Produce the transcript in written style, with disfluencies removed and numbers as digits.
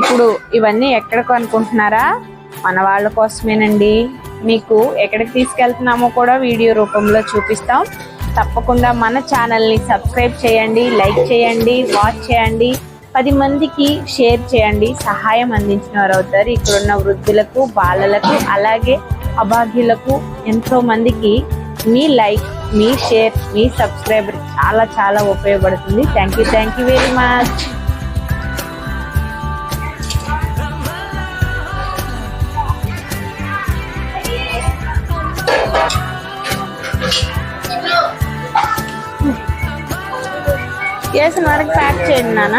ఇప్పుడు ఇవన్నీ ఎక్కడికి అనుకుంటున్నారా? మన వాళ్ళ కోసమేనండి. మీకు ఎక్కడికి తీసుకెళ్తున్నామో కూడా వీడియో రూపంలో చూపిస్తాం. తప్పకుండా మన ఛానల్ని సబ్స్క్రైబ్ చేయండి, లైక్ చేయండి, వాచ్ చేయండి, 10 మందికి షేర్ చేయండి. సహాయం అందించిన వారు అవుతారు. ఇక్కడున్న వృద్ధులకు, బాలలకు, అలాగే అభాగ్యులకు ఎంతో మందికి మీ లైక్, మీ షేర్, మీ సబ్స్క్రైబర్ చాలా చాలా ఉపయోగపడుతుంది. Thank you very much. చేసిన వరకు ప్యాక్ చేయండి నాన్న.